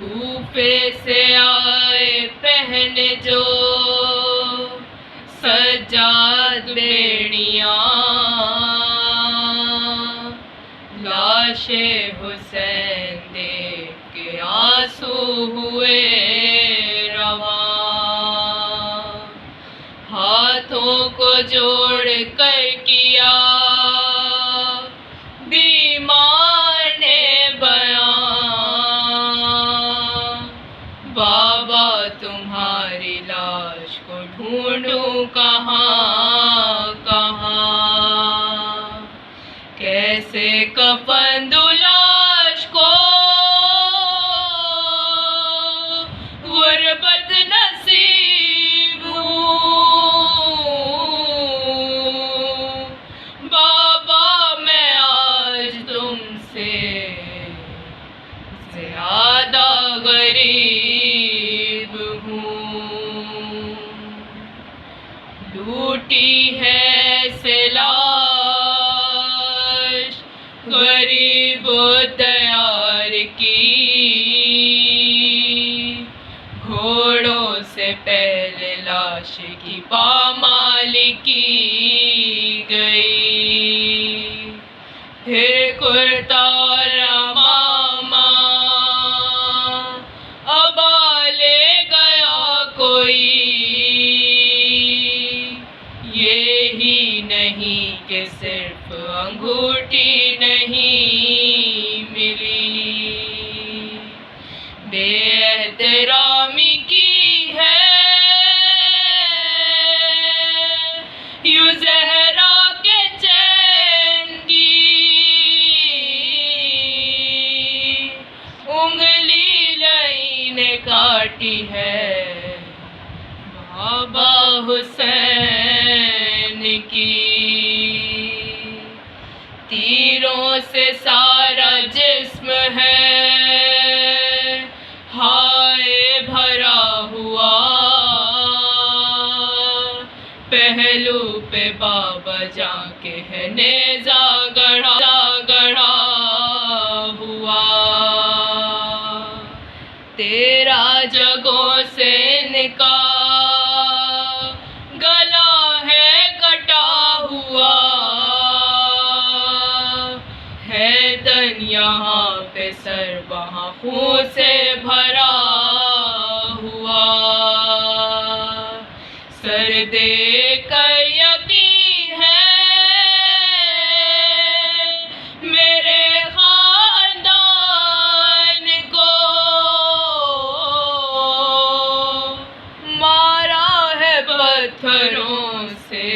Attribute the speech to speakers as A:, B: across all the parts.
A: کوفے سے آئے پہن جو سجاد بیڑیاں، لاش حسین دیکھ کے آنسو ہوئے رواں، ہاتھوں کو جوڑ کر کیا بیمار نے بیان، بابا تمہاری لاش کو ڈھونڈوں کہاں کہاں، کیسے کفن دوں لاش کو غربت نصیب ہوں، بابا میں آج تم سے زیادہ غریب ہوں، لوٹی ہے سے لاش غریب و دیار کی، گھوڑوں سے پہلے لاش کی پامال کی گئی، پھر کرتا اور امامہ ابا لے گیا کوئی، یہی نہیں کہ صرف انگوٹھی نہیں ملی، بے احترامی کی ہے یوں زہرا کے چین کی، انگلی لئی نے کاٹی ہے بابا حسین کی، تیروں سے سارا جسم ہے ہائے بھرا ہوا، پہلو پہ بابا جان کے ہے نیزہ گڑھا ہوا، تیرا جگہوں سے نکاح گلا ہے کٹا ہوا، ہے تن یہاں پہ سر وہاں خون سے بھرا ہوا، سر دے کر یقین ہے میرے خاندان کو، مارا ہے پتھروں سے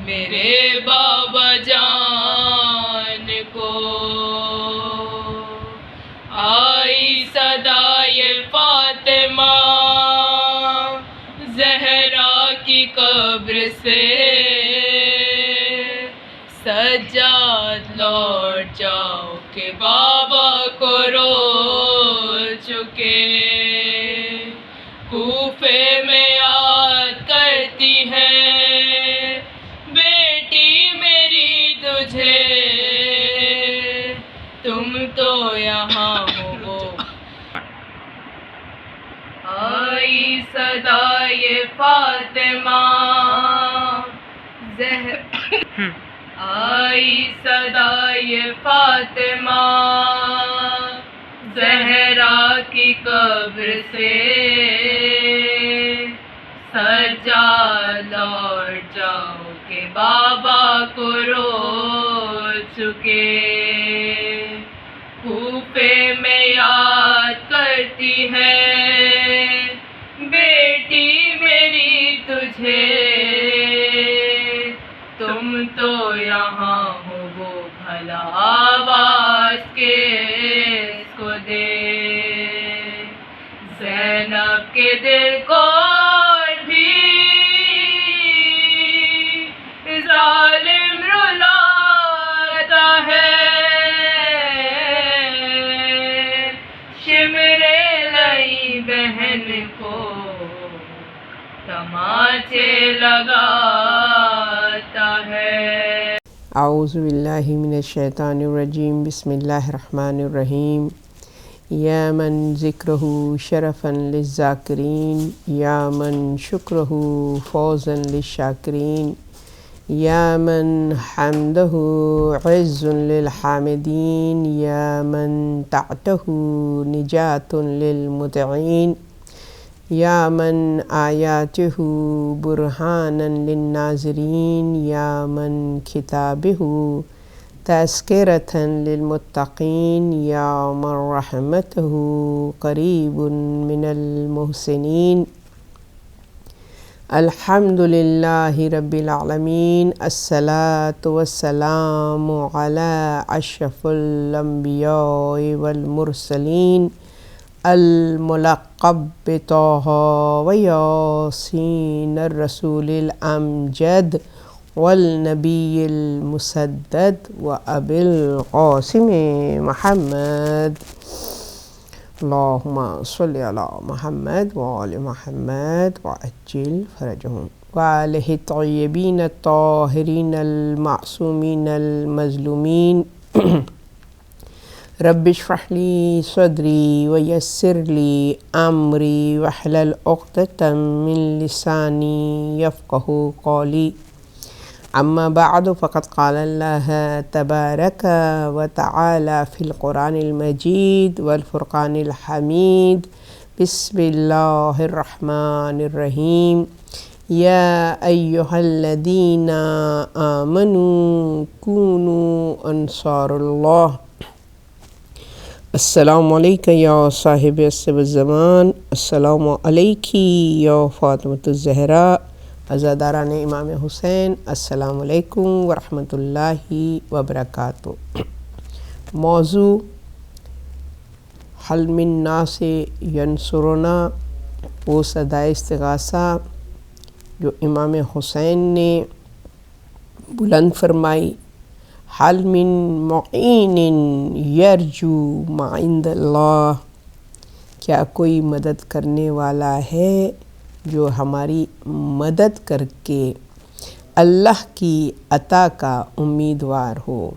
A: میرے بابا جان کو، آئی صدا یہ فاطمہ زہرا کی قبر سے، سجاد لوٹ جاؤ کہ بابا کو رو چکے، کوفے میں یاد کرتی ہے بیٹی میری تجھے، تم تو یہاں ہو وہ آئی صدا یہ فاطمہ آئی صدا یہ فاطمہ زہرا کی قبر سے، سجاد لوٹ جاؤ کہ بابا کو رو چکے، کوفے میں یاد کرتی ہے بیٹی میری تجھے، تم تو یہاں ہو وہ بھلا آواز کس کو دے، زینب کے دل کو بھی ظالم رلاتا ہے، شمرے لئی بہن کو تماچے لگاتا ہے۔
B: اعوذ باللہ من الشیطان الرجیم، بسم اللہ الرحمن الرحیم۔ یا من ذکرہ شرفا للذاکرین یا من شکرہ فوزا للشاکرین یا من حمدہ عز للحامدین یا من طاعتہ نجات للمطیعین یا من آیاتہ برہانا للناظرین یا من کتابہ تذکرۃ للمتقین یا من رحمتہ قریب من المحسنین الحمد للہ رب العالمین الصلاۃ والسلام علی اشرف الانبیاء والمرسلین الملقب بطہ ویاسین الرسول الامجد والنبی المسدد وابی القاسم محمد اللہم صلی علی محمد وآل محمد وعجل فرجہم وآلہ الطیبین الطاہرین المعصومین المظلومین رب اشرح لی صدری ویسر لی امری واحلل عقدۃ من لسانی یفقہ قولی اما بعد فقد قال اللہ تبارک وتعالی فی القرآن المجید والفرقان الحمید بسم اللہ الرحمن الرحیم یا ایہا الذین آمنوا کونوا انصار اللہ السلام علیکم یا صاحب عصر الزمان، السلام علیکی یا فاطمۃ الزہراء، عزاداران امام حسین، السلام علیکم ورحمۃ اللہ وبرکاتہ۔ موضوع حل من ناس ینصرنا، وہ صدائے استغاثہ جو امام حسین نے بلند فرمائی۔ حل من معین یرجو ما عند اللہ، کیا کوئی مدد کرنے والا ہے جو ہماری مدد کر کے اللہ کی عطا کا امیدوار ہو۔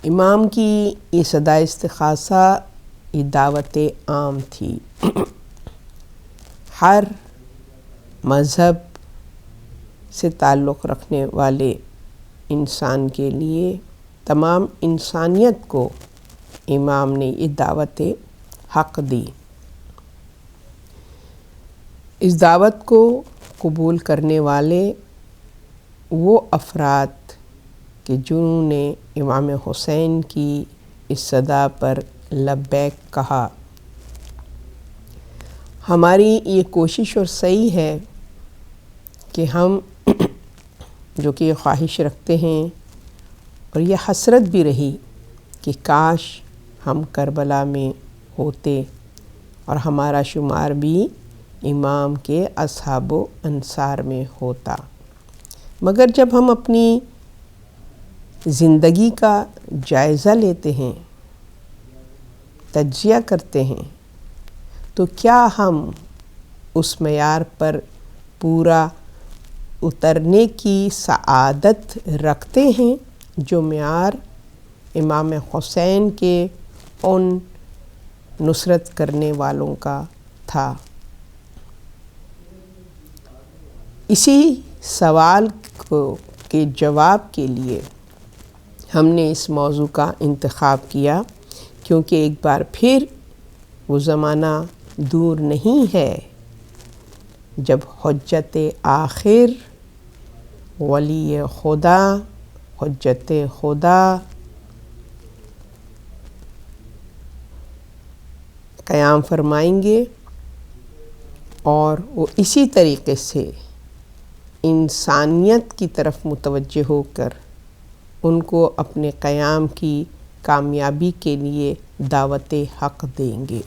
B: امام کی یہ صدا استغاثہ یہ دعوت عام تھی، ہر مذہب سے تعلق رکھنے والے انسان کے لیے، تمام انسانیت کو امام نے یہ دعوت حق دی۔ اس دعوت کو قبول کرنے والے وہ افراد کہ جنہوں نے امام حسین کی اس صدا پر لبیک کہا۔ ہماری یہ کوشش اور صحیح ہے کہ ہم جو کہ یہ خواہش رکھتے ہیں اور یہ حسرت بھی رہی کہ کاش ہم کربلا میں ہوتے اور ہمارا شمار بھی امام کے اصحاب و انصار میں ہوتا، مگر جب ہم اپنی زندگی کا جائزہ لیتے ہیں، تجزیہ کرتے ہیں، تو کیا ہم اس معیار پر پورا اترنے کی سعادت رکھتے ہیں جو معیار امام حسین کے ان نصرت کرنے والوں کا تھا؟ اسی سوال کے جواب کے لیے ہم نے اس موضوع کا انتخاب کیا، کیونکہ ایک بار پھر وہ زمانہ دور نہیں ہے جب حجت آخر، ولی خدا، حجت خدا قیام فرمائیں گے، اور وہ اسی طریقے سے انسانیت کی طرف متوجہ ہو کر ان کو اپنے قیام کی کامیابی کے لیے دعوت حق دیں گے۔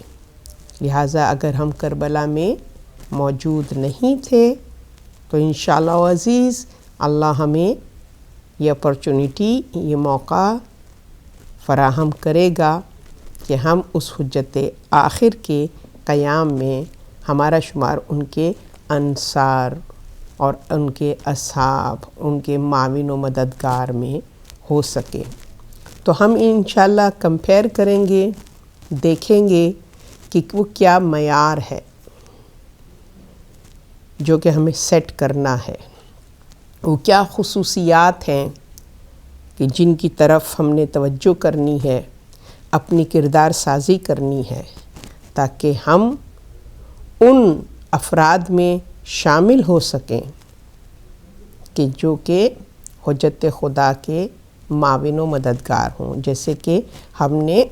B: لہٰذا اگر ہم کربلا میں موجود نہیں تھے تو انشاءاللہ عزیز اللہ ہمیں یہ اپرچونٹی، یہ موقع فراہم کرے گا کہ ہم اس حجت آخر کے قیام میں ہمارا شمار ان کے انصار اور ان کے اصحاب، ان کے معاون و مددگار میں ہو سکے۔ تو ہم انشاءاللہ کمپیئر کریں گے دیکھیں گے کہ وہ کیا معیار ہے جو کہ ہمیں سیٹ کرنا ہے، وہ کیا خصوصیات ہیں کہ جن کی طرف ہم نے توجہ کرنی ہے، اپنی کردار سازی کرنی ہے، تاکہ ہم ان افراد میں شامل ہو سکیں کہ جو کہ حجت خدا کے معاون و مددگار ہوں. جیسے کہ ہم نے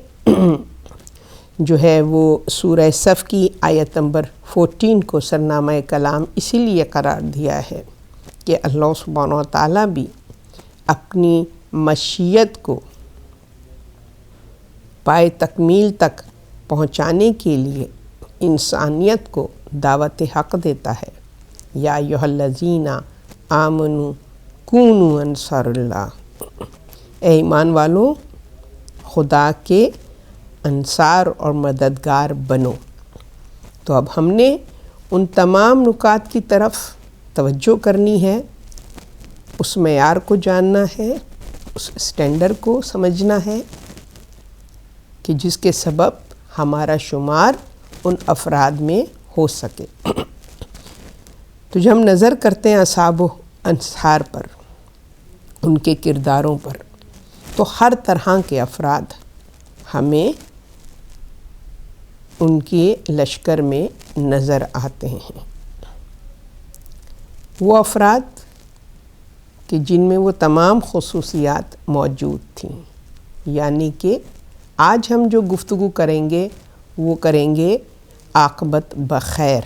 B: جو ہے وہ سورہ صف کی آیت نمبر 14 کو سرنامہ کلام اسی لیے قرار دیا ہے کہ اللہ سبحانہ و تعالیٰ بھی اپنی مشیت کو پائے تکمیل تک پہنچانے کے لیے انسانیت کو دعوت حق دیتا ہے. یا ایھا الذین آمنوا کونوا انصار اللہ، اے ایمان والو خدا کے انصار اور مددگار بنو. تو اب ہم نے ان تمام نکات کی طرف توجہ کرنی ہے، اس معیار کو جاننا ہے، اس اسٹینڈرڈ کو سمجھنا ہے کہ جس کے سبب ہمارا شمار ان افراد میں ہو سکے. تو جب ہم نظر کرتے ہیں اصحاب و انصار پر، ان کے کرداروں پر، تو ہر طرح کے افراد ہمیں ان کے لشکر میں نظر آتے ہیں. وہ افراد کہ جن میں وہ تمام خصوصیات موجود تھیں، یعنی کہ آج ہم جو گفتگو کریں گے وہ کریں گے عاقبت بخیر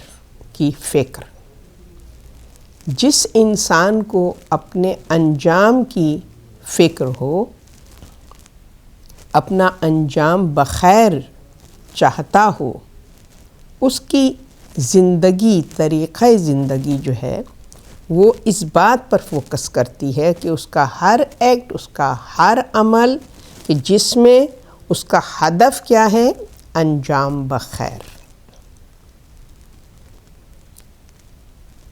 B: کی فکر. جس انسان کو اپنے انجام کی فکر ہو، اپنا انجام بخیر چاہتا ہو، اس کی زندگی، طریقہ زندگی جو ہے وہ اس بات پر فوکس کرتی ہے کہ اس کا ہر ایکٹ، اس کا ہر عمل کہ جس میں اس کا ہدف کیا ہے، انجام بخیر،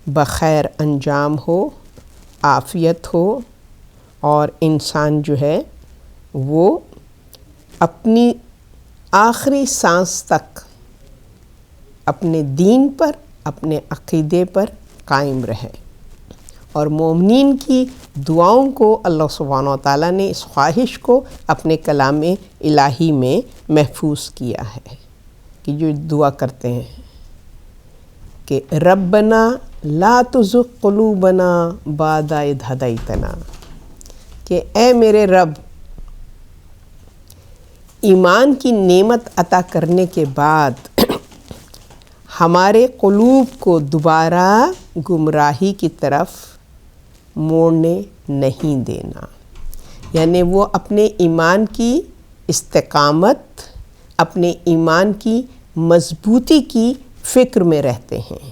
B: بخیر انجام ہو، عافیت ہو، اور انسان جو ہے وہ اپنی آخری سانس تک اپنے دین پر، اپنے عقیدے پر قائم رہے. اور مومنین کی دعاؤں کو اللہ سبحانہ و تعالیٰ نے اس خواہش کو اپنے کلام الہی میں محفوظ کیا ہے کہ جو دعا کرتے ہیں کہ ربنا لا تزغ قلوبنا بعد اذ ہدیتنا، کہ اے میرے رب ایمان کی نعمت عطا کرنے کے بعد ہمارے قلوب کو دوبارہ گمراہی کی طرف موڑنے نہیں دینا. یعنی وہ اپنے ایمان کی استقامت، اپنے ایمان کی مضبوطی کی فکر میں رہتے ہیں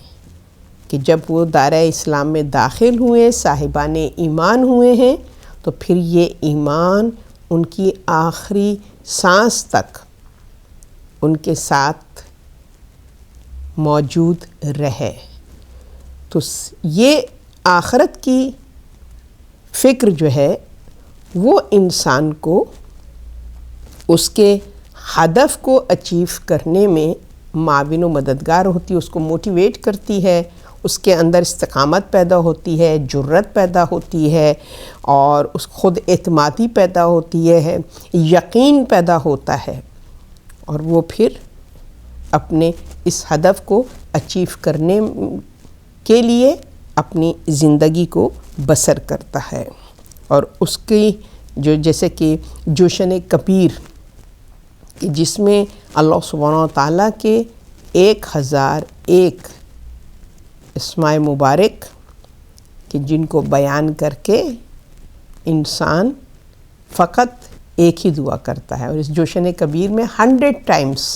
B: کہ جب وہ دائرہ اسلام میں داخل ہوئے، صاحبان ایمان ہوئے ہیں، تو پھر یہ ایمان ان کی آخری سانس تک ان کے ساتھ موجود رہے. تو یہ آخرت کی فکر جو ہے وہ انسان کو اس کے ہدف کو اچیو کرنے میں معاون و مددگار ہوتی ہے، اس کو موٹیویٹ کرتی ہے، اس کے اندر استقامت پیدا ہوتی ہے، جرت پیدا ہوتی ہے، اور اس خود اعتمادی پیدا ہوتی ہے، یقین پیدا ہوتا ہے، اور وہ پھر اپنے اس ہدف کو اچیو کرنے کے لیے اپنی زندگی کو بسر کرتا ہے. اور اس کی جو جیسے کہ جوشن کبیر کہ جس میں اللہ سبحانہ و تعالیٰ کے 1001 اسماء مبارک کہ جن کو بیان کر کے انسان فقط ایک ہی دعا کرتا ہے. اور اس جوشن کبیر میں 100 ٹائمز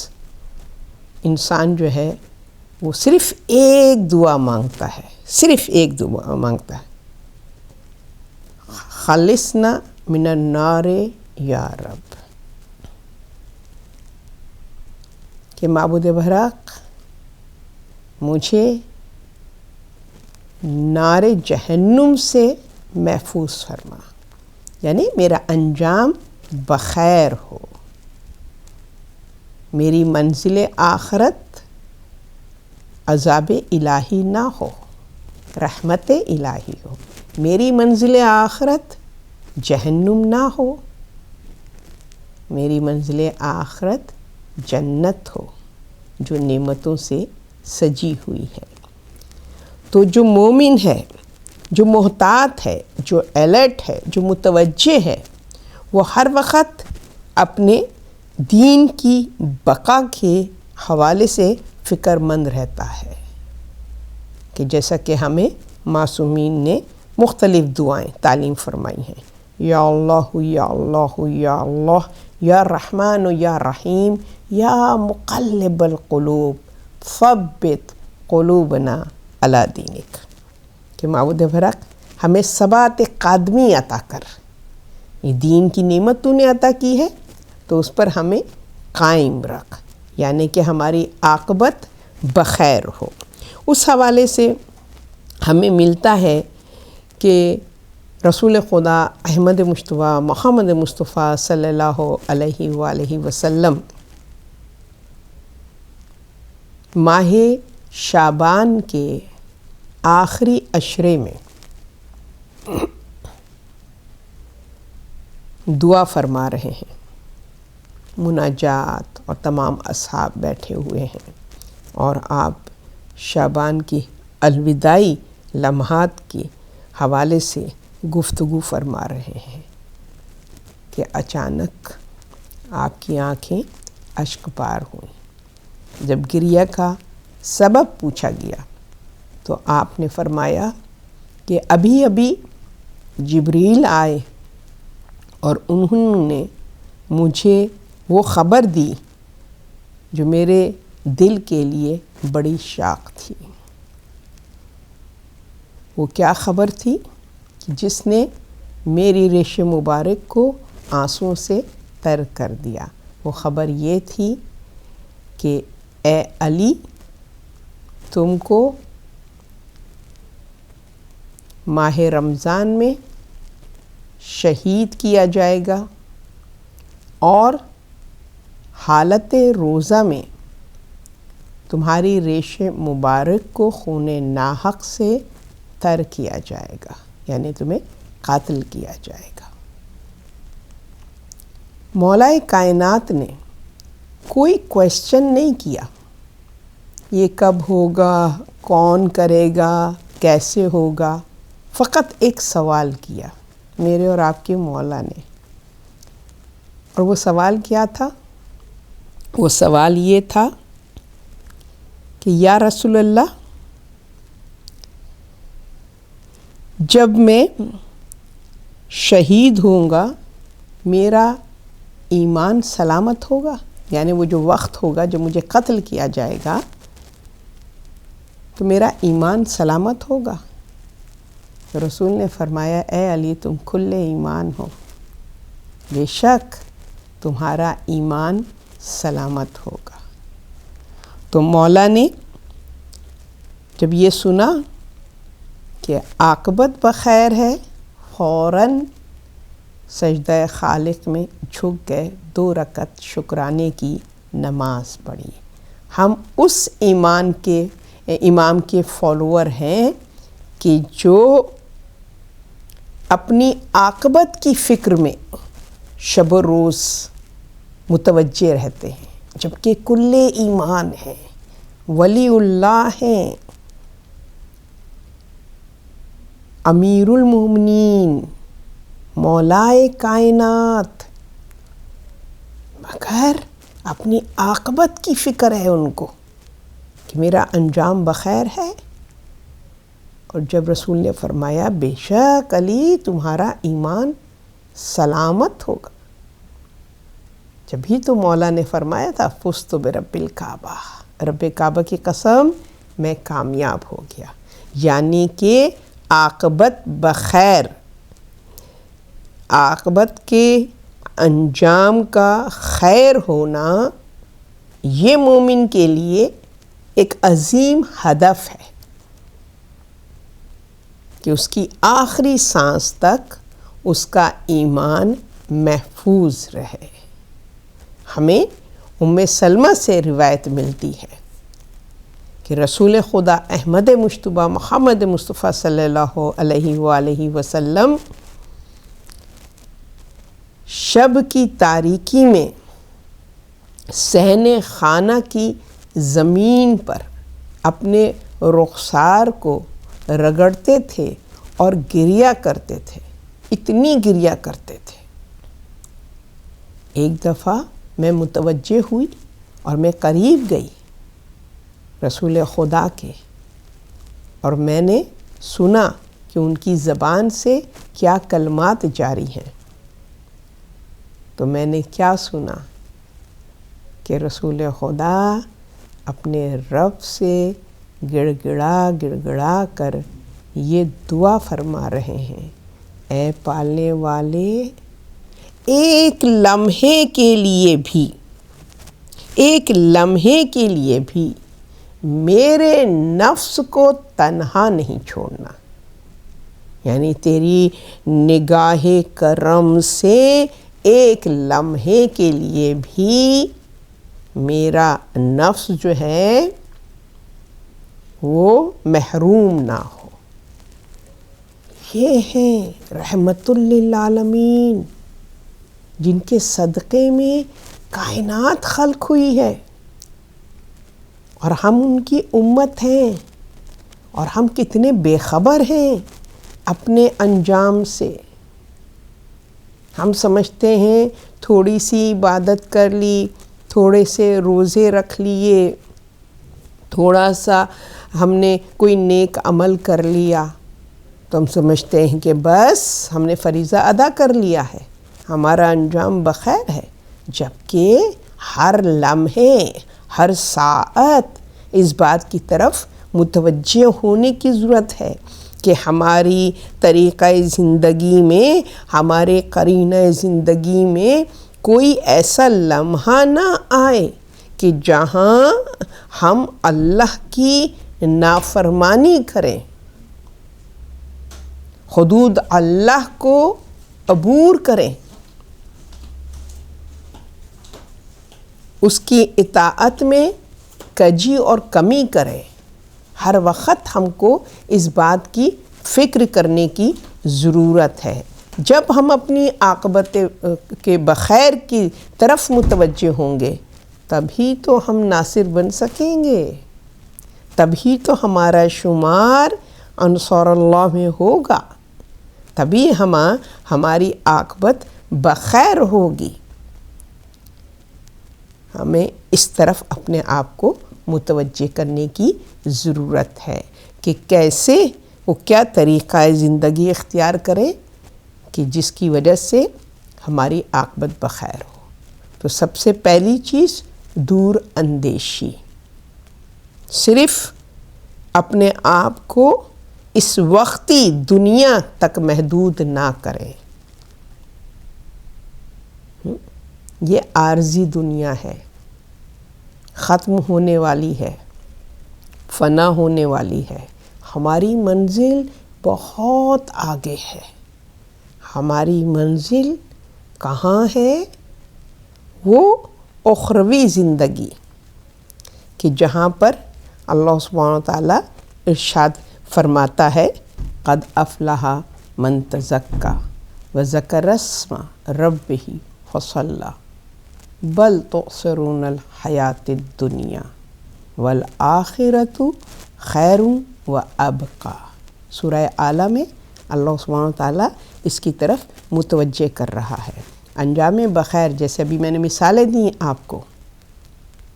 B: انسان جو ہے وہ صرف ایک دعا مانگتا ہے، صرف ایک دعا مانگتا ہے، خلصنا من النار یا رب، کہ معبود برحق مجھے نار جہنم سے محفوظ فرما، یعنی میرا انجام بخیر ہو. میری منزل آخرت عذاب الہی نہ ہو، رحمت الہی ہو، میری منزل آخرت جہنم نہ ہو، میری منزل آخرت جنت ہو جو نعمتوں سے سجی ہوئی ہے۔ تو جو مومن ہے، جو محتاط ہے، جو الرٹ ہے، جو متوجہ ہے، وہ ہر وقت اپنے دین کی بقا کے حوالے سے فکر مند رہتا ہے، کہ جیسا کہ ہمیں معصومین نے مختلف دعائیں تعلیم فرمائی ہیں، یا اللہ یا اللہ یا اللہ، یا رحمان یا رحیم، یا مقلب القلوب ثبت قلوبنا علی دینک، کہ معبود برحق ہمیں ثبات قدمی عطا کر، یہ دین کی نعمت تو نے عطا کی ہے تو اس پر ہمیں قائم رکھ، یعنی کہ ہماری عاقبت بخیر ہو۔ اس حوالے سے ہمیں ملتا ہے کہ رسول خدا احمد مصطفیٰ محمد مصطفیٰ صلی اللہ علیہ وآلہ وسلم ماہ شعبان کے آخری عشرے میں دعا فرما رہے ہیں، مناجات، اور تمام اصحاب بیٹھے ہوئے ہیں، اور آپ شعبان کی الوداعی لمحات کے حوالے سے گفتگو فرما رہے ہیں کہ اچانک آپ کی آنکھیں اشک بار ہوئیں۔ جب گریہ کا سبب پوچھا گیا تو آپ نے فرمایا کہ ابھی ابھی جبریل آئے اور انہوں نے مجھے وہ خبر دی جو میرے دل کے لیے بڑی شاق تھی۔ وہ کیا خبر تھی؟ جس نے میری ریش مبارک کو آنسوں سے تر کر دیا۔ وہ خبر یہ تھی کہ اے علی، تم کو ماہ رمضان میں شہید کیا جائے گا، اور حالت روزہ میں تمہاری ریش مبارک کو خون ناحق سے تر کیا جائے گا، یعنی تمہیں قتل کیا جائے گا۔ مولا کائنات نے کوئی کویسچن نہیں کیا، یہ کب ہوگا، کون کرے گا، کیسے ہوگا، فقط ایک سوال کیا میرے اور آپ کے مولا نے۔ اور وہ سوال کیا تھا؟ وہ سوال یہ تھا کہ یا رسول اللہ، جب میں شہید ہوں گا میرا ایمان سلامت ہوگا؟ یعنی وہ جو وقت ہوگا جب مجھے قتل کیا جائے گا تو میرا ایمان سلامت ہوگا؟ رسول نے فرمایا، اے علی، تم کھلے ایمان ہو، بے شک تمہارا ایمان سلامت ہوگا۔ تو مولا نے جب یہ سنا کہ عاقبت بخیر ہے، فوراً سجدہ خالق میں جھک گئے، 2 رکعت شکرانے کی نماز پڑھی۔ ہم اس امام کے فالوور ہیں کہ جو اپنی عاقبت کی فکر میں شب و روز متوجہ رہتے ہیں، جبکہ کل ایمان ہیں، ولی اللہ ہیں، امیر المومنین، مولائے کائنات، مگر اپنی عاقبت کی فکر ہے ان کو کہ میرا انجام بخیر ہے۔ اور جب رسول نے فرمایا بے شک علی تمہارا ایمان سلامت ہوگا، جبھی تو مولا نے فرمایا تھا فزت برب الکعبہ، رب کعبہ کی قسم میں کامیاب ہو گیا، یعنی کہ عاقبت بخیر، عاقبت کے انجام کا خیر ہونا یہ مومن کے لیے ایک عظیم ہدف ہے کہ اس کی آخری سانس تک اس کا ایمان محفوظ رہے۔ ہمیں ام سلمہ سے روایت ملتی ہے کہ رسول خدا احمد مجتبیٰ محمد مصطفیٰ صلی اللہ علیہ وآلہ وسلم شب کی تاریکی میں صحن خانہ کی زمین پر اپنے رخسار کو رگڑتے تھے اور گریا کرتے تھے، اتنی گریا کرتے تھے۔ ایک دفعہ میں متوجہ ہوئی اور میں قریب گئی رسول خدا کے، اور میں نے سنا کہ ان کی زبان سے کیا کلمات جاری ہیں۔ تو میں نے کیا سنا کہ رسول خدا اپنے رب سے گڑ گڑا کر یہ دعا فرما رہے ہیں، اے پالنے والے، ایک لمحے کے لیے بھی میرے نفس کو تنہا نہیں چھوڑنا، یعنی تیری نگاہ کرم سے ایک لمحے کے لیے بھی میرا نفس جو ہے وہ محروم نہ ہو۔ یہ ہیں رحمت للعالمین، جن کے صدقے میں کائنات خلق ہوئی ہے، اور ہم ان کی امت ہیں، اور ہم کتنے بے خبر ہیں اپنے انجام سے۔ ہم سمجھتے ہیں تھوڑی سی عبادت کر لی، تھوڑے سے روزے رکھ لیے، تھوڑا سا ہم نے کوئی نیک عمل کر لیا تو ہم سمجھتے ہیں کہ بس ہم نے فریضہ ادا کر لیا ہے، ہمارا انجام بخیر ہے، جبکہ ہر لمحے، ہر ساعت اس بات کی طرف متوجہ ہونے کی ضرورت ہے کہ ہماری طریقہ زندگی میں، ہمارے قرینہ زندگی میں کوئی ایسا لمحہ نہ آئے کہ جہاں ہم اللہ کی نافرمانی کریں، حدود اللہ کو عبور کریں، اس کی اطاعت میں کجی اور کمی کریں۔ ہر وقت ہم کو اس بات کی فکر کرنے کی ضرورت ہے۔ جب ہم اپنی عاقبت کے بخیر کی طرف متوجہ ہوں گے تبھی تو ہم ناصر بن سکیں گے، تبھی تو ہمارا شمار انصار اللہ میں ہوگا، تبھی ہماری عاقبت بخیر ہوگی۔ ہمیں اس طرف اپنے آپ کو متوجہ کرنے کی ضرورت ہے کہ کیسے وہ کیا طریقہ زندگی اختیار کرے کہ جس کی وجہ سے ہماری عاقبت بخیر ہو۔ تو سب سے پہلی چیز دور اندیشی، صرف اپنے آپ کو اس وقتی دنیا تک محدود نہ کریں۔ یہ عارضی دنیا ہے، ختم ہونے والی ہے، فنا ہونے والی ہے۔ ہماری منزل بہت آگے ہے۔ ہماری منزل کہاں ہے؟ وہ اخروی زندگی کہ جہاں پر اللہ سبحانہ وتعالیٰ ارشاد فرماتا ہے قد افلح من تزکا وذکر اسم ربہ فصلی بل تؤثرون الحیاۃ الدنیا والآخرۃ خیر وابقی۔ سورہ اعلیٰ میں اللہ سبحانہ وتعالیٰ اس کی طرف متوجہ کر رہا ہے۔ انجام بخیر، جیسے ابھی میں نے مثالیں دیں آپ کو،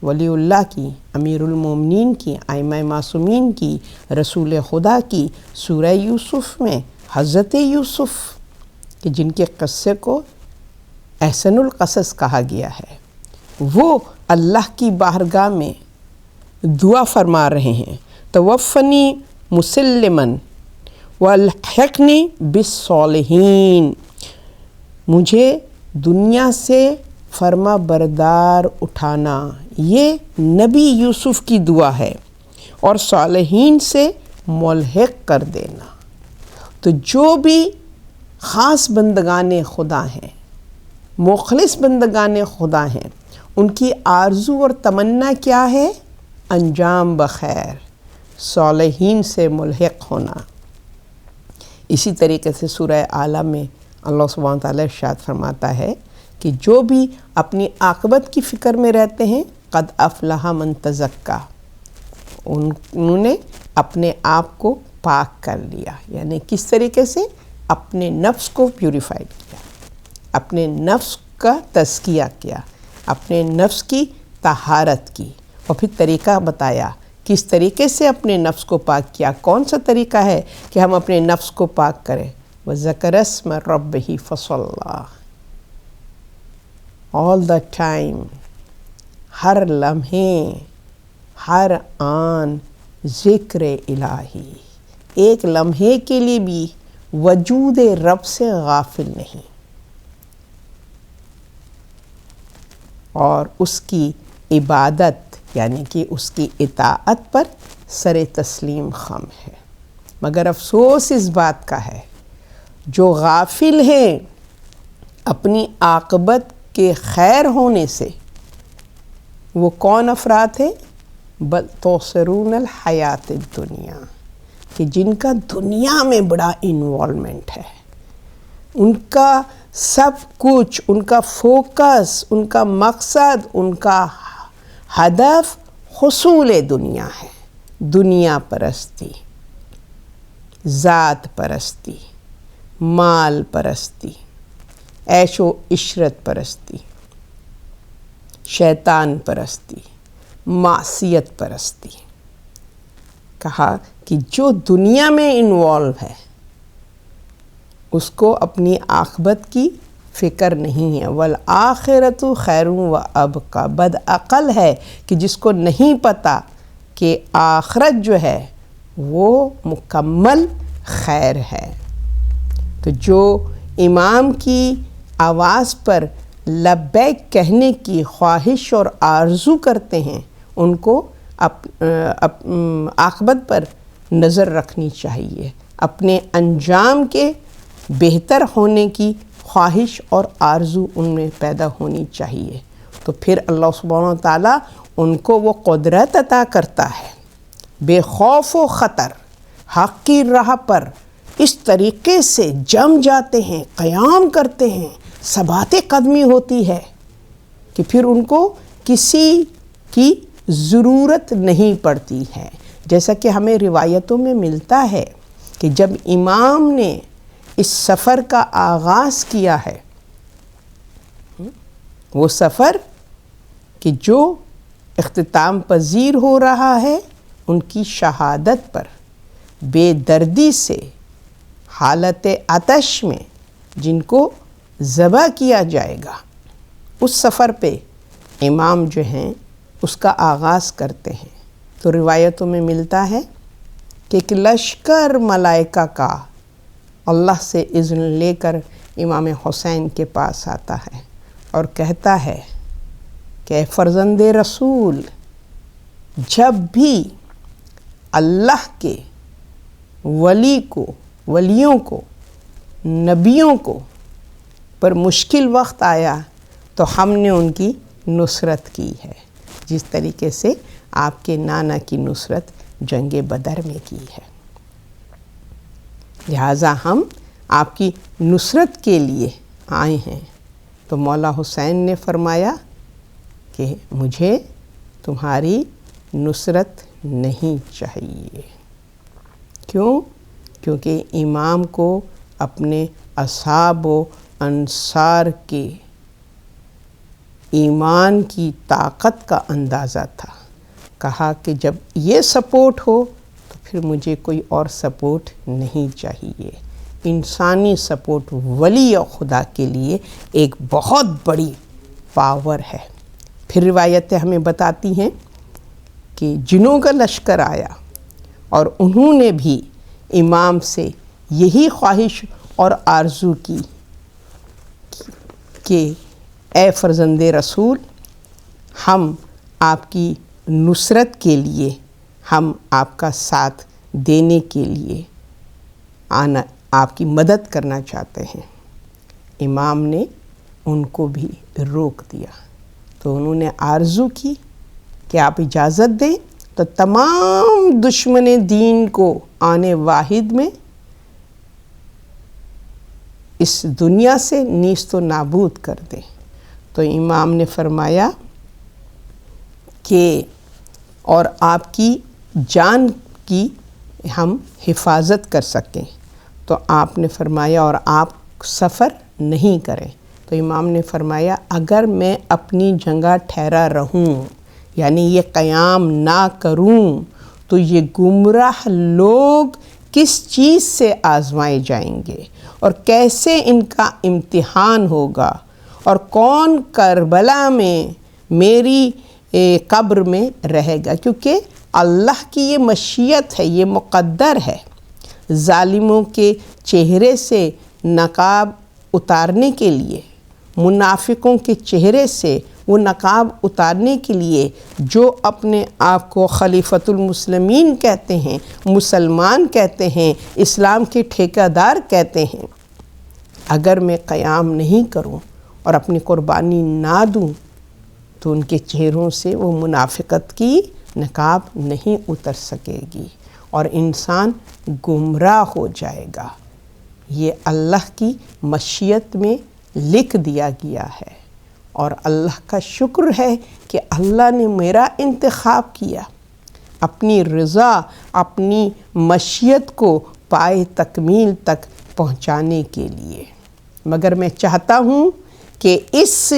B: ولی اللہ کی، امیر المومنین کی، ائمہ معصومین کی، رسول خدا کی، سورہ یوسف میں حضرت یوسف کہ جن کے قصے کو احسن القصص کہا گیا ہے، وہ اللہ کی بارگاہ میں دعا فرما رہے ہیں توفنی مسلماً والحقنی بالصالحین، مجھے دنیا سے فرما بردار اٹھانا، یہ نبی یوسف کی دعا ہے، اور صالحین سے ملحق کر دینا۔ تو جو بھی خاص بندگان خدا ہیں، مخلص بندگان خدا ہیں، ان کی آرزو اور تمنا کیا ہے؟ انجام بخیر، صالحین سے ملحق ہونا۔ اسی طریقے سے سورہ اعلیٰ میں اللہ سبحانہ وتعالیٰ ارشاد فرماتا ہے کہ جو بھی اپنی عاقبت کی فکر میں رہتے ہیں قد افلح من تزکا، انہوں نے اپنے آپ کو پاک کر لیا۔ یعنی کس طریقے سے؟ اپنے نفس کو پیوریفائڈ کیا، اپنے نفس کا تزکیہ کیا، اپنے نفس کی طہارت کی، اور پھر طریقہ بتایا کس طریقے سے اپنے نفس کو پاک کیا۔ کون سا طریقہ ہے کہ ہم اپنے نفس کو پاک کریں؟ وَذَكَرَ اسْمَ رَبِّهِ فَصَلَّى، all the time، ہر لمحے، ہر آن ذکر الہی، ایک لمحے کے لیے بھی وجود رب سے غافل نہیں، اور اس کی عبادت یعنی کہ اس کی اطاعت پر سر تسلیم خم ہے۔ مگر افسوس اس بات کا ہے جو غافل ہیں اپنی عاقبت کے خیر ہونے سے، وہ کون افراد ہیں؟ بل توثرون الحیات الدنیا، کہ جن کا دنیا میں بڑا انوالومنٹ ہے، ان کا سب کچھ، ان کا فوکس، ان کا مقصد، ان کا ہدف حصول دنیا ہے۔ دنیا پرستی، ذات پرستی، مال پرستی، عیش و عشرت پرستی، شیطان پرستی، معصیت پرستی۔ کہا کہ جو دنیا میں انوالو ہے اس کو اپنی عاقبت کی فکر نہیں ہے۔ والآخرۃ خیر و ابقیٰ، بد عقل ہے کہ جس کو نہیں پتہ کہ آخرت جو ہے وہ مکمل خیر ہے۔ تو جو امام کی آواز پر لبیک کہنے کی خواہش اور آرزو کرتے ہیں ان کو عاقبت پر نظر رکھنی چاہیے، اپنے انجام کے بہتر ہونے کی خواہش اور آرزو ان میں پیدا ہونی چاہیے۔ تو پھر اللہ سبحانہ وتعالیٰ ان کو وہ قدرت عطا کرتا ہے، بے خوف و خطر حق کی راہ پر اس طریقے سے جم جاتے ہیں، قیام کرتے ہیں، ثبات قدمی ہوتی ہے کہ پھر ان کو کسی کی ضرورت نہیں پڑتی ہے۔ جیسا کہ ہمیں روایتوں میں ملتا ہے کہ جب امام نے اس سفر کا آغاز کیا ہے، وہ سفر کہ جو اختتام پذیر ہو رہا ہے، ان کی شہادت پر بے دردی سے حالت آتش میں جن کو ذبح کیا جائے گا، اس سفر پہ امام جو ہیں اس کا آغاز کرتے ہیں۔ تو روایتوں میں ملتا ہے کہ ایک لشکر ملائکہ کا اللہ سے اذن لے کر امام حسین کے پاس آتا ہے اور کہتا ہے کہ اے فرزند رسول، جب بھی اللہ کے ولیوں کو نبیوں کو پر مشکل وقت آیا تو ہم نے ان کی نصرت کی ہے، جس طریقے سے آپ کے نانا کی نصرت جنگ بدر میں کی ہے۔ لہٰذا ہم آپ کی نصرت کے لیے آئے ہیں۔ تو مولا حسین نے فرمایا کہ مجھے تمہاری نصرت نہیں چاہیے۔ کیوں؟ کیونکہ امام کو اپنے اصحاب و انصار کے ایمان کی طاقت کا اندازہ تھا۔ کہا کہ جب یہ سپورٹ ہو تو پھر مجھے کوئی اور سپورٹ نہیں چاہیے۔ انسانی سپورٹ ولی خدا کے لیے ایک بہت بڑی پاور ہے۔ پھر روایتیں ہمیں بتاتی ہیں کہ جنوں کا لشکر آیا اور انہوں نے بھی امام سے یہی خواہش اور آرزو کی کہ اے فرزند رسول، ہم آپ کی نصرت کے لیے، ہم آپ کا ساتھ دینے کے لیے آنا، آپ کی مدد کرنا چاہتے ہیں۔ امام نے ان کو بھی روک دیا تو انہوں نے آرزو کی کہ آپ اجازت دیں تو تمام دشمن دین کو آنے واحد میں اس دنیا سے نیست و نابود کر دیں۔ تو امام نے فرمایا کہ اور آپ کی جان کی ہم حفاظت کر سکیں، تو آپ نے فرمایا اور آپ سفر نہیں کریں۔ تو امام نے فرمایا اگر میں اپنی جگہ ٹھہرا رہوں یعنی یہ قیام نہ کروں تو یہ گمراہ لوگ کس چیز سے آزمائے جائیں گے اور کیسے ان کا امتحان ہوگا، اور کون کربلا میں میری قبر میں رہے گا، کیونکہ اللہ کی یہ مشیت ہے، یہ مقدر ہے۔ ظالموں کے چہرے سے نقاب اتارنے کے لیے، منافقوں کے چہرے سے وہ نقاب اتارنے کے لیے جو اپنے آپ کو خلیفۃ المسلمین کہتے ہیں، مسلمان کہتے ہیں، اسلام کے ٹھیکیدار کہتے ہیں، اگر میں قیام نہیں کروں اور اپنی قربانی نہ دوں تو ان کے چہروں سے وہ منافقت کی نقاب نہیں اتر سکے گی اور انسان گمراہ ہو جائے گا۔ یہ اللہ کی مشیت میں لکھ دیا گیا ہے، اور اللہ کا شکر ہے کہ اللہ نے میرا انتخاب کیا اپنی رضا، اپنی مشیت کو پائے تکمیل تک پہنچانے کے لیے۔ مگر میں چاہتا ہوں کہ اس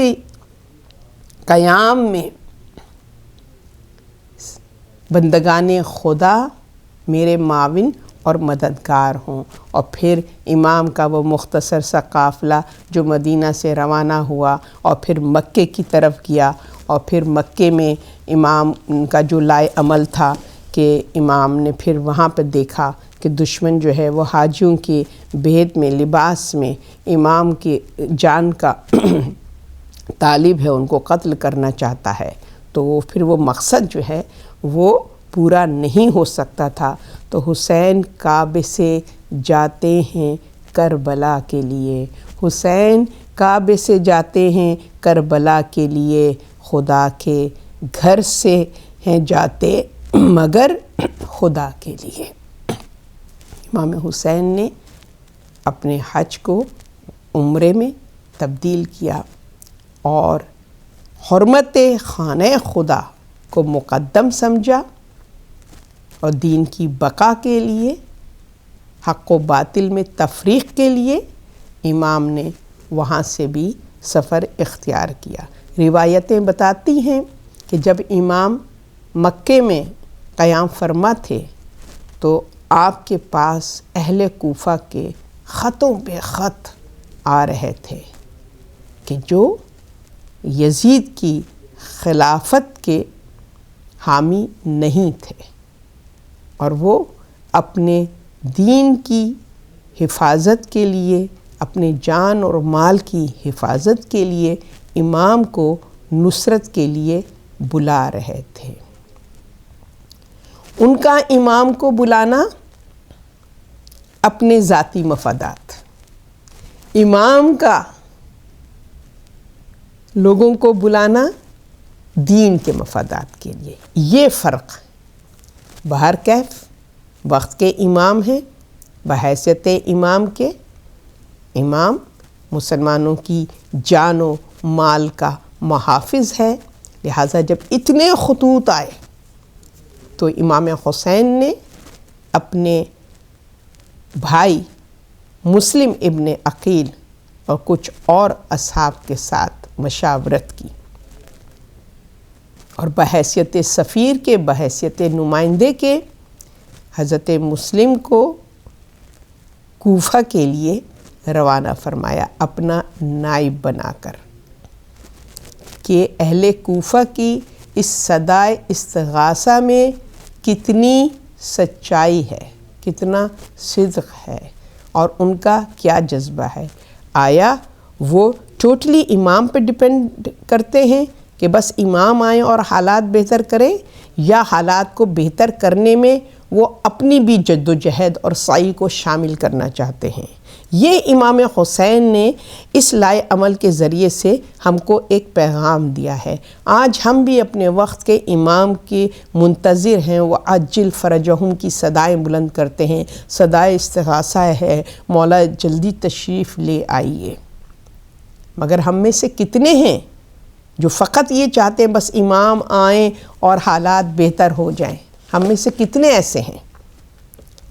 B: قیام میں بندگان خدا میرے معاون اور مددگار ہوں۔ اور پھر امام کا وہ مختصر سا قافلہ جو مدینہ سے روانہ ہوا اور پھر مکے کی طرف گیا، اور پھر مکے میں امام کا جو لائے عمل تھا کہ امام نے پھر وہاں پہ دیکھا کہ دشمن جو ہے وہ حاجیوں کے بھید میں، لباس میں امام کی جان کا طالب ہے، ان کو قتل کرنا چاہتا ہے، تو وہ پھر وہ مقصد جو ہے وہ پورا نہیں ہو سکتا تھا۔ تو حسین کعبے سے جاتے ہیں کربلا کے لیے، حسین کعبے سے جاتے ہیں کربلا کے لیے، خدا کے گھر سے ہیں جاتے مگر خدا کے لیے۔ امام حسین نے اپنے حج کو عمرے میں تبدیل کیا اور حرمت خانہ خدا کو مقدم سمجھا، اور دین کی بقا کے لیے، حق و باطل میں تفریق کے لیے امام نے وہاں سے بھی سفر اختیار کیا۔ روایتیں بتاتی ہیں کہ جب امام مکے میں قیام فرما تھے تو آپ کے پاس اہل کوفہ کے خطوں پہ خط آ رہے تھے کہ جو یزید کی خلافت کے حامی نہیں تھے، اور وہ اپنے دین کی حفاظت کے لیے، اپنے جان اور مال کی حفاظت کے لیے امام کو نصرت کے لیے بلا رہے تھے۔ ان کا امام کو بلانا اپنے ذاتی مفادات، امام کا لوگوں کو بلانا دین کے مفادات کے لیے، یہ فرق بہرکیف وقت کے امام ہیں، بحیثیت امام کے، امام مسلمانوں کی جان و مال کا محافظ ہے، لہٰذا جب اتنے خطوط آئے تو امام حسین نے اپنے بھائی مسلم ابن عقیل اور کچھ اور اصحاب کے ساتھ مشاورت کی، اور بحیثیت سفیر کے، بحیثیت نمائندے کے، حضرت مسلم کو کوفہ کے لیے روانہ فرمایا اپنا نائب بنا کر، کہ اہل کوفہ کی اس صدائے استغاثہ میں کتنی سچائی ہے، کتنا صدق ہے، اور ان کا کیا جذبہ ہے۔ آیا وہ ٹوٹلی امام پہ ڈیپینڈ کرتے ہیں کہ بس امام آئیں اور حالات بہتر کریں، یا حالات کو بہتر کرنے میں وہ اپنی بھی جد و جہد اور سعی کو شامل کرنا چاہتے ہیں، یہ امام حسین نے اس لائے عمل کے ذریعے سے ہم کو ایک پیغام دیا ہے۔ آج ہم بھی اپنے وقت کے امام کے منتظر ہیں، وہ عجل فرجہم کی صدائیں بلند کرتے ہیں، صدائے استغاثہ ہے، مولا جلدی تشریف لے آئیے۔ مگر ہم میں سے کتنے ہیں جو فقط یہ چاہتے ہیں بس امام آئیں اور حالات بہتر ہو جائیں؟ ہم میں سے کتنے ایسے ہیں؟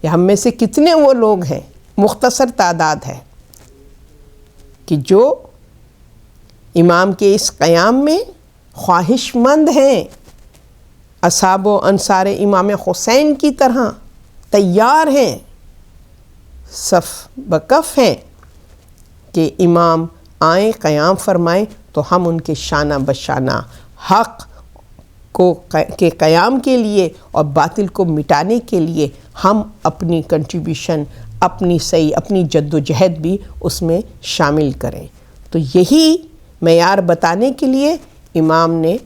B: یا ہم میں سے کتنے وہ لوگ ہیں، مختصر تعداد ہے، کہ جو امام کے اس قیام میں خواہش مند ہیں، اصحاب و انصار امام حسین کی طرح تیار ہیں، صف بکف ہیں کہ امام آئیں، قیام فرمائیں تو ہم ان کے شانہ بشانہ حق کے قیام کے لیے اور باطل کو مٹانے کے لیے ہم اپنی کنٹریبیوشن، اپنی جد و جہد بھی اس میں شامل کریں۔ تو یہی معیار بتانے کے لیے امام نے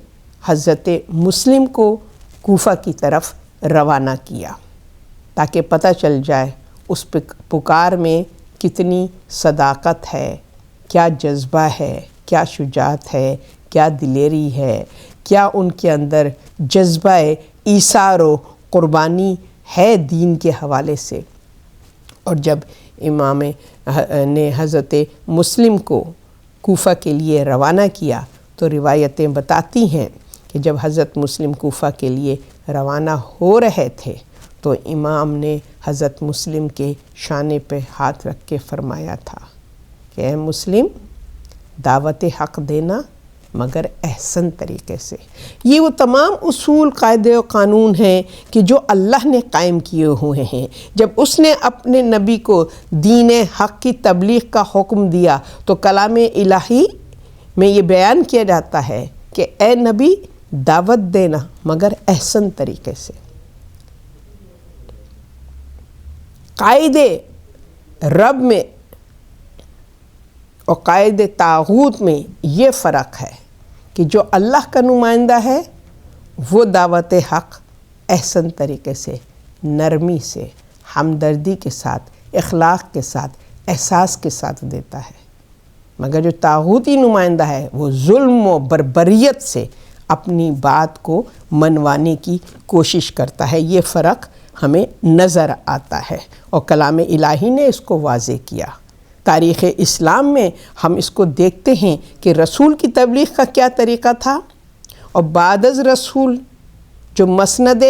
B: حضرت مسلم کو کوفہ کی طرف روانہ کیا، تاکہ پتہ چل جائے اس پکار میں کتنی صداقت ہے، کیا جذبہ ہے، کیا شجاعت ہے، کیا دلیری ہے، کیا ان کے اندر جذبہ ایثار و قربانی ہے دین کے حوالے سے۔ اور جب امام نے حضرت مسلم کو کوفہ کے لیے روانہ کیا تو روایتیں بتاتی ہیں کہ جب حضرت مسلم کوفہ کے لیے روانہ ہو رہے تھے تو امام نے حضرت مسلم کے شانے پہ ہاتھ رکھ کے فرمایا تھا کہ اے مسلم، دعوت حق دینا مگر احسن طریقے سے۔ یہ وہ تمام اصول، قاعدے و قانون ہیں کہ جو اللہ نے قائم کیے ہوئے ہیں۔ جب اس نے اپنے نبی کو دین حق کی تبلیغ کا حکم دیا تو کلام الہی میں یہ بیان کیا جاتا ہے کہ اے نبی، دعوت دینا مگر احسن طریقے سے۔ قائد رب میں اور قائد طاغوت میں یہ فرق ہے کہ جو اللہ کا نمائندہ ہے وہ دعوت حق احسن طریقے سے، نرمی سے، ہمدردی کے ساتھ، اخلاق کے ساتھ، احساس کے ساتھ دیتا ہے، مگر جو طاغوتی نمائندہ ہے وہ ظلم و بربریت سے اپنی بات کو منوانے کی کوشش کرتا ہے۔ یہ فرق ہمیں نظر آتا ہے اور کلام الہی نے اس کو واضح کیا۔ تاریخ اسلام میں ہم اس کو دیکھتے ہیں کہ رسول کی تبلیغ کا کیا طریقہ تھا، اور بعد از رسول جو مسند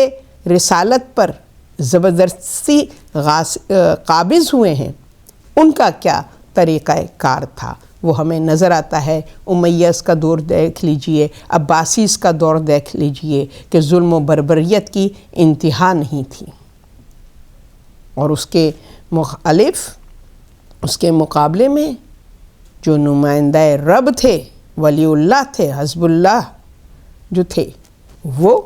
B: رسالت پر زبردستی قابض ہوئے ہیں ان کا کیا طریقہ کار تھا، وہ ہمیں نظر آتا ہے۔ امیّس کا دور دیکھ لیجئے، عباسیز کا دور دیکھ لیجئے کہ ظلم و بربریت کی انتہا نہیں تھی، اور اس کے مخالف، اس کے مقابلے میں جو نمائندہ رب تھے، ولی اللہ تھے، حزب اللہ جو تھے، وہ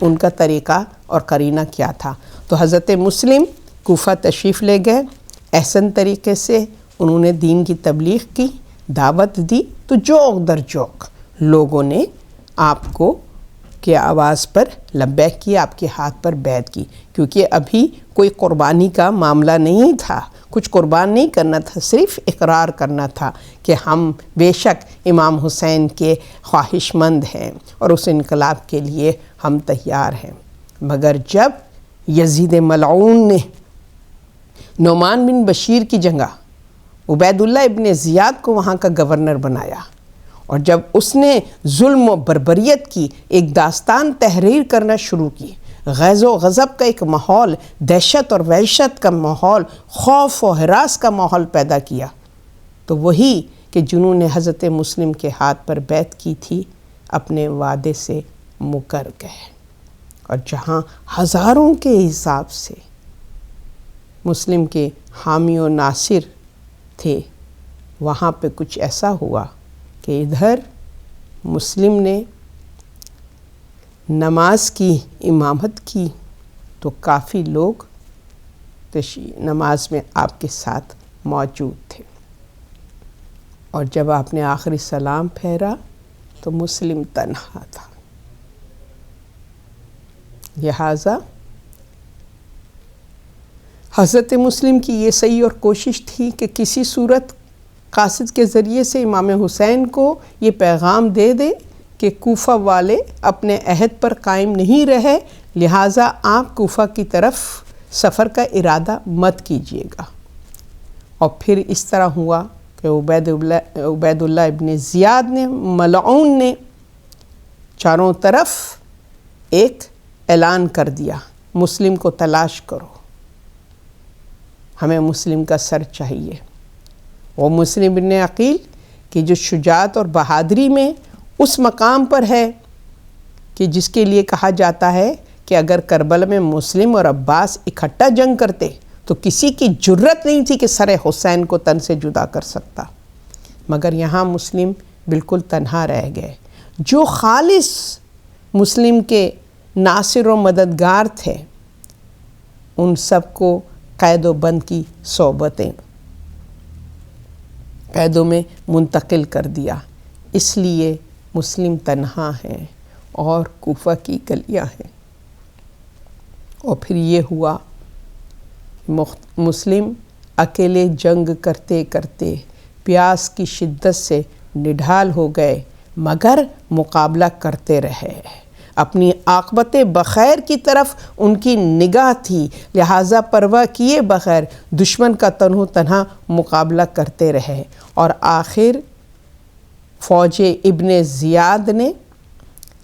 B: ان کا طریقہ اور قرینہ کیا تھا۔ تو حضرت مسلم کوفہ تشریف لے گئے، احسن طریقے سے انہوں نے دین کی تبلیغ کی، دعوت دی، تو جوق در جوق لوگوں نے آپ کو کی آواز پر لبیک کیا، آپ کے ہاتھ پر بیعت کی، کیونکہ ابھی کوئی قربانی کا معاملہ نہیں تھا، کچھ قربان نہیں کرنا تھا، صرف اقرار کرنا تھا کہ ہم بے شک امام حسین کے خواہش مند ہیں اور اس انقلاب کے لیے ہم تیار ہیں۔ مگر جب یزید ملعون نے نعمان بن بشیر کی جگہ عبید اللہ ابن زیاد کو وہاں کا گورنر بنایا، اور جب اس نے ظلم و بربریت کی ایک داستان تحریر کرنا شروع کی، غیظ و غضب کا ایک ماحول، دہشت اور وحشت کا ماحول، خوف و ہراس کا ماحول پیدا کیا، تو وہی کہ جنہوں نے حضرت مسلم کے ہاتھ پر بیعت کی تھی اپنے وعدے سے مکر گئے، اور جہاں ہزاروں کے حساب سے مسلم کے حامی و ناصر تھے، وہاں پہ کچھ ایسا ہوا کہ ادھر مسلم نے نماز کی امامت کی تو کافی لوگ نماز میں آپ کے ساتھ موجود تھے، اور جب آپ نے آخری سلام پھیرا تو مسلم تنہا تھا۔ لہٰذا حضرت مسلم کی یہ صحیح اور کوشش تھی کہ کسی صورت قاصد کے ذریعے سے امام حسین کو یہ پیغام دے دے کہ کوفہ والے اپنے عہد پر قائم نہیں رہے، لہٰذا آپ کوفہ کی طرف سفر کا ارادہ مت کیجیے گا۔ اور پھر اس طرح ہوا کہ عبید اللہ ابن زیاد نے، ملعون نے، چاروں طرف ایک اعلان کر دیا، مسلم کو تلاش کرو، ہمیں مسلم کا سر چاہیے۔ وہ مسلم بن عقیل کہ جو شجاعت اور بہادری میں اس مقام پر ہے کہ جس کے لیے کہا جاتا ہے کہ اگر کربلا میں مسلم اور عباس اکٹھا جنگ کرتے تو کسی کی جرت نہیں تھی کہ سر حسین کو تن سے جدا کر سکتا، مگر یہاں مسلم بالکل تنہا رہ گئے۔ جو خالص مسلم کے ناصر و مددگار تھے ان سب کو قید و بند کی صحبتیں، قیدوں میں منتقل کر دیا، اس لیے مسلم تنہا ہیں اور کوفہ کی گلیاں ہیں۔ اور پھر یہ ہوا مسلم اکیلے جنگ کرتے کرتے پیاس کی شدت سے نڈھال ہو گئے، مگر مقابلہ کرتے رہے۔ اپنی عاقبت بخیر کی طرف ان کی نگاہ تھی، لہٰذا پرواہ کیے بغیر دشمن کا تنہا مقابلہ کرتے رہے، اور آخر فوج ابن زیاد نے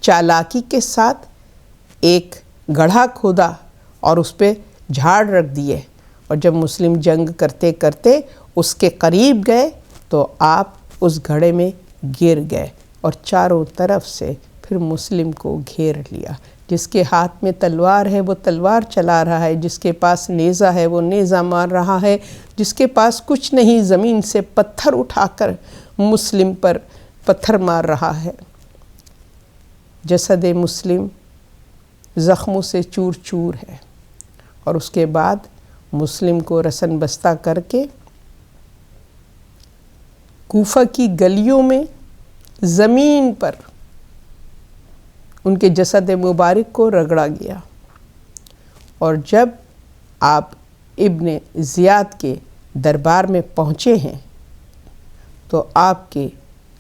B: چالاکی کے ساتھ ایک گڑھا کھودا اور اس پہ جھاڑ رکھ دیے، اور جب مسلم جنگ کرتے کرتے اس کے قریب گئے تو آپ اس گھڑے میں گر گئے اور چاروں طرف سے پھر مسلم کو گھیر لیا۔ جس کے ہاتھ میں تلوار ہے وہ تلوار چلا رہا ہے، جس کے پاس نیزہ ہے وہ نیزہ مار رہا ہے، جس کے پاس کچھ نہیں زمین سے پتھر اٹھا کر مسلم پر پتھر مار رہا ہے۔ جسد مسلم زخموں سے چور چور ہے، اور اس کے بعد مسلم کو رسن بستہ کر کے کوفہ کی گلیوں میں زمین پر ان کے جسد مبارک کو رگڑا گیا۔ اور جب آپ ابن زیاد کے دربار میں پہنچے ہیں تو آپ کے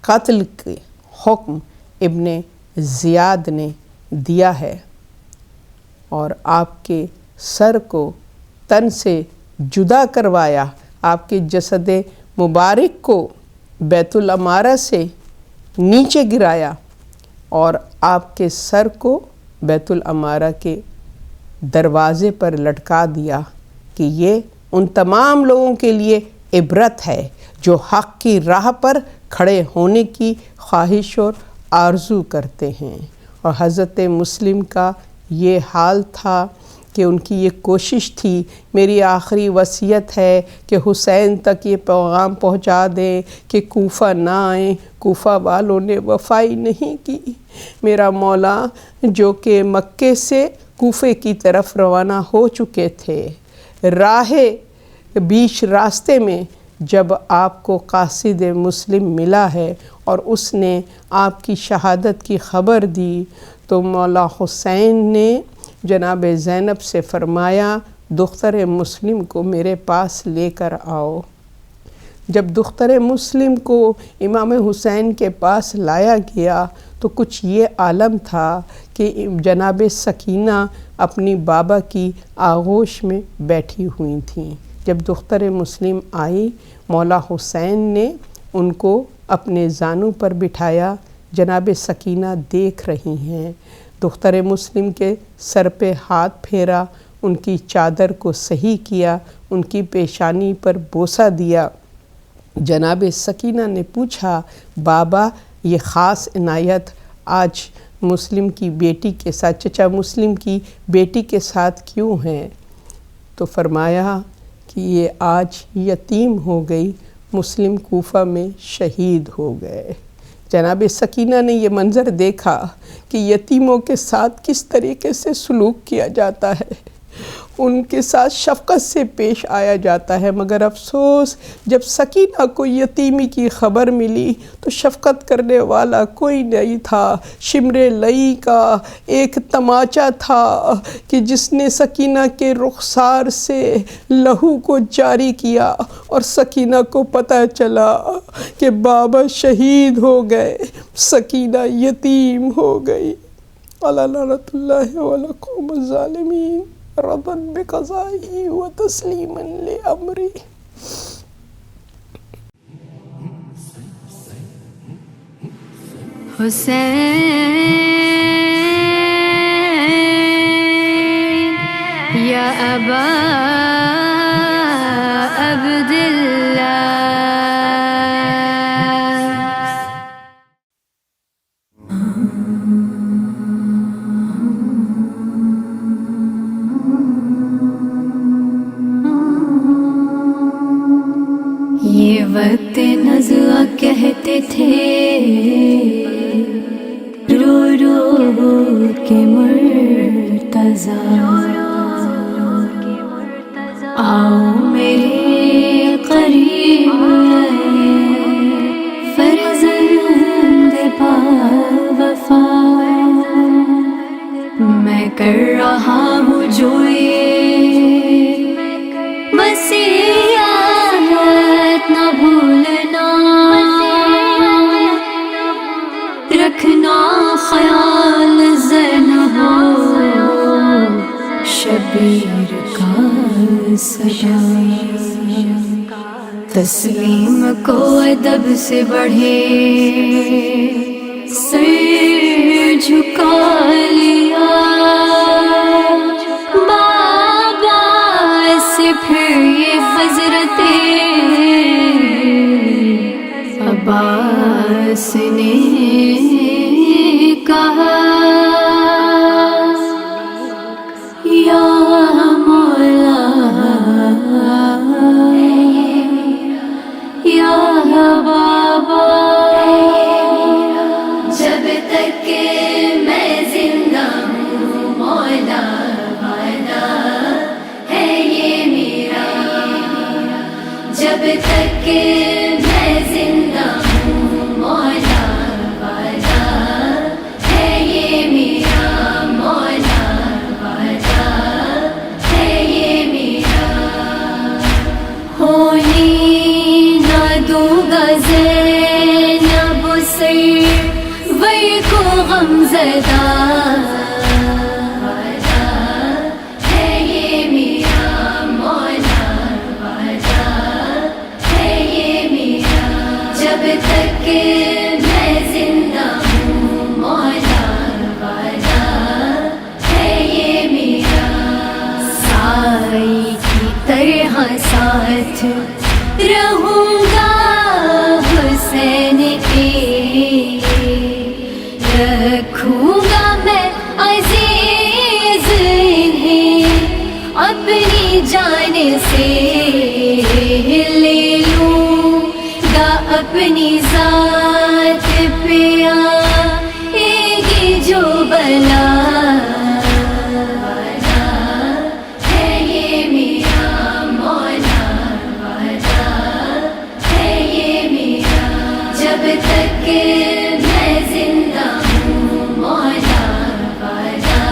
B: قتل کے حکم ابن زیاد نے دیا ہے، اور آپ کے سر کو تن سے جدا کروایا، آپ کے جسد مبارک کو بیت العمارہ سے نیچے گرایا، اور آپ کے سر کو بیت العمارہ کے دروازے پر لٹکا دیا کہ یہ ان تمام لوگوں کے لیے عبرت ہے جو حق کی راہ پر کھڑے ہونے کی خواہش اور آرزو کرتے ہیں۔ اور حضرت مسلم کا یہ حال تھا کہ ان کی یہ کوشش تھی، میری آخری وصیت ہے کہ حسین تک یہ پیغام پہنچا دیں کہ کوفہ نہ آئیں۔ کوفہ والوں نے وفائی نہیں کی۔ میرا مولا جو کہ مکے سے کوفے کی طرف روانہ ہو چکے تھے، راہ بیچ راستے میں جب آپ کو قاصد مسلم ملا ہے اور اس نے آپ کی شہادت کی خبر دی تو مولا حسین نے جناب زینب سے فرمایا دختر مسلم کو میرے پاس لے کر آؤ۔ جب دختر مسلم کو امام حسین کے پاس لایا گیا تو کچھ یہ عالم تھا کہ جناب سکینہ اپنی بابا کی آغوش میں بیٹھی ہوئی تھیں۔ جب دختر مسلم آئی، مولا حسین نے ان کو اپنے زانوں پر بٹھایا، جناب سکینہ دیکھ رہی ہیں۔ دختر مسلم کے سر پہ ہاتھ پھیرا، ان کی چادر کو صحیح کیا، ان کی پیشانی پر بوسہ دیا۔ جناب سکینہ نے پوچھا، بابا یہ خاص عنایت آج مسلم کی بیٹی کے ساتھ، چچا مسلم کی بیٹی کے ساتھ کیوں ہیں؟ تو فرمایا کہ یہ آج یتیم ہو گئی، مسلم کوفہ میں شہید ہو گئے۔ جناب سکینہ نے یہ منظر دیکھا کہ یتیموں کے ساتھ کس طریقے سے سلوک کیا جاتا ہے۔ ان کے ساتھ شفقت سے پیش آیا جاتا ہے، مگر افسوس جب سکینہ کو یتیمی کی خبر ملی تو شفقت کرنے والا کوئی نہیں تھا۔ شمر لئی کا ایک تماچا تھا کہ جس نے سکینہ کے رخسار سے لہو کو جاری کیا اور سکینہ کو پتہ چلا کہ بابا شہید ہو گئے، سکینہ یتیم ہو گئی۔ علی لعنت اللہ علی قوم الظالمین رضا بقضائہ و تسلیما لامرہ۔
C: حسین یا ابا عبداللہ، یہ وقت نزوہ کہتے تھے رو رو کے مرتضیٰ، آؤ میرے قریب فرزند با وفا، میں کر رہا ہوں جو یہ وصیت نہ بھولنا، رکھنا خیال زن ہو شبیر کا سجا، تسلیم کو ادب سے بڑھے سر جھکا لیا، بابا سے پھر یہ حضرت عباس نے کہا، یا مولا یا بابا، جب تک کہ میں زندہ ہوں مولا وعدہ ہے یہ میرا، جب تک کہ میں زندہ ہوں مولا وعدہ ہے یہ میرا، مولا وعدہ ہے یہ میرا، ہولی نہ دوں گا زینب سرور کو غم زدہ، وعدہ ہے یہ میرا، مولا وعدہ ہے یہ میرا، جب تک کہ میں زندہ ہوں مولا وعدہ ہے یہ میرا، سائی کی طرح ساتھ رہوں گا حسین کی، رکھوں گا میں عزیز انہیں اپنی جان سے، لے لوں گا اپنی ذات پہ آئے گی جو بلا، وعدہ ہے یہ میرا، مولا وعدہ ہے یہ میرا، جب تک کہ میں زندہ ہوں مولا وعدہ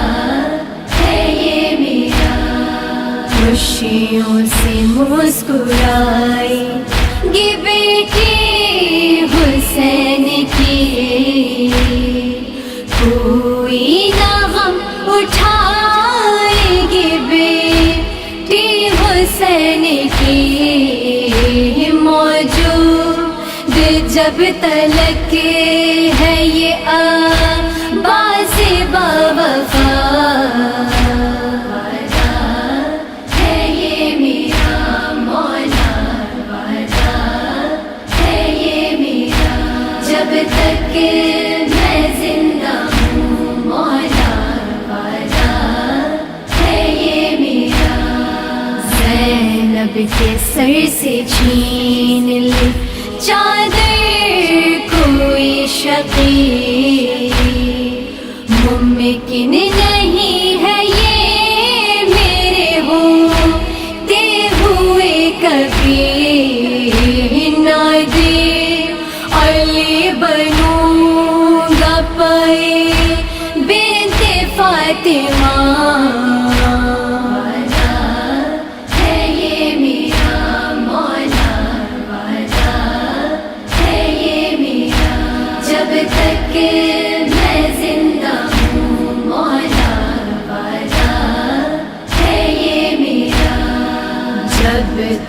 C: ہے یہ میرا، خوشیوں سے مسکرائی گی بیٹی حسین کی، کوئی نہ غم اٹھائے گی بیٹی حسین کی، موجود جب تلک ہے یہ عباس با وفا، وعدہ ہے یہ میرا، مولا وعدہ ہے یہ میرا، جب تک کہ میں زندہ ہوں مولا وعدہ ہے یہ میرا، زینب کے سر سے چھین لی چادر کوئی شقی، ممکن نہیں ہے یہ میرے ہو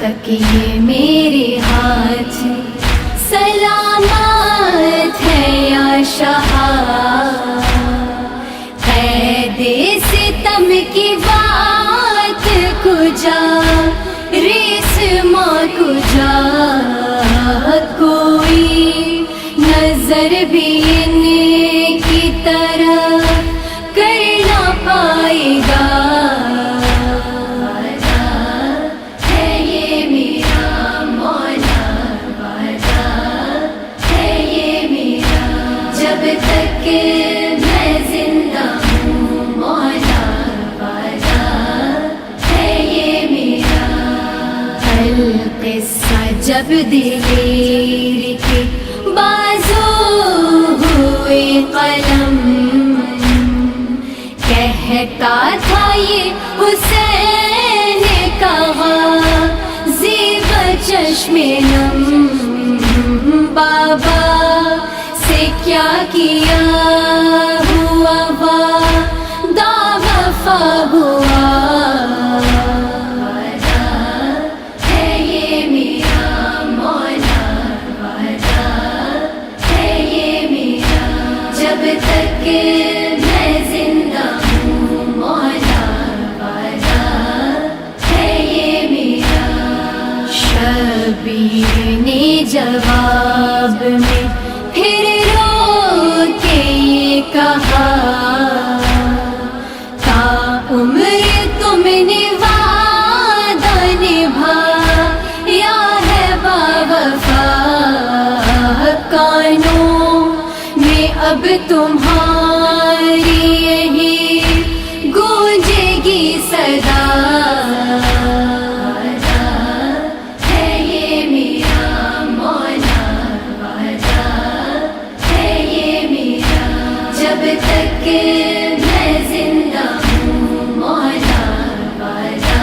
C: تک یہ میرے ہاتھ سلامت ہے یا شاہ، قید ستم کی بات کجا ریسما کجا، کوئی نظر بھی ان کی طرف کر نہ پائے گا۔ ہے یہ میرا مولا وعدہ، ہے یہ میرا جب تک میں زندہ ہوں مولا وعدہ، ہے یہ میرا۔ القصہ جب دلیر کے بازو ہوئے قلم، کہتا تھا یہ حسین کا غازی بچشم نم، بابا سے کیا کیا ہوا وعدہ وفا ہوا۔ ہے یہ میرا مولا وعدہ، ہے یہ میرا جب تک میں زندہ ہوں مولا وعدہ، ہے یہ میرا۔ شبیر نے جواب میں پھر رو کے یہ کہا، تا عمر تم نے وعدہ نبھایا ہے باوفا، کانوں میں اب تمہاری یہی گونجے گی صدا۔ ہے یہ میرا مولا وعدہ، ہے یہ میرا جب تک میں زندہ ہوں مولا وعدہ،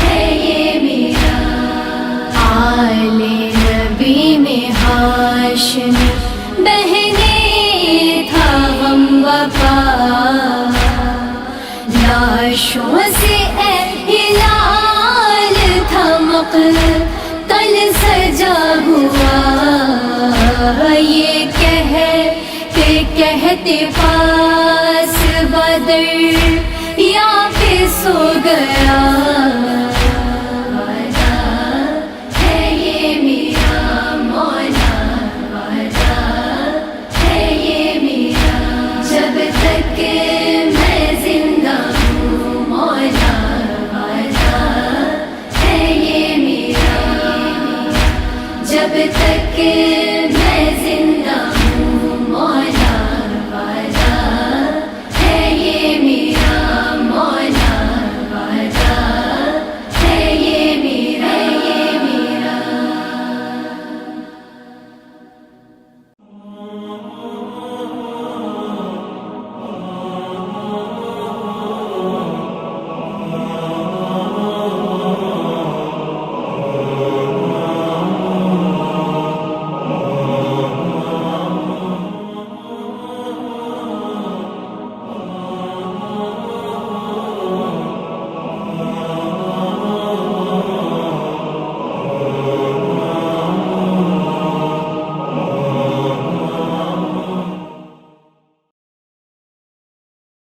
C: ہے یہ میرا۔ آل نبی میں ہاشمی بہنے تھا غم وفا، لاشوں سے اے ہلال تھا مقتل سجا ہوا، یہ کہتے کہتے پاس بدر یا پہ سو گیا۔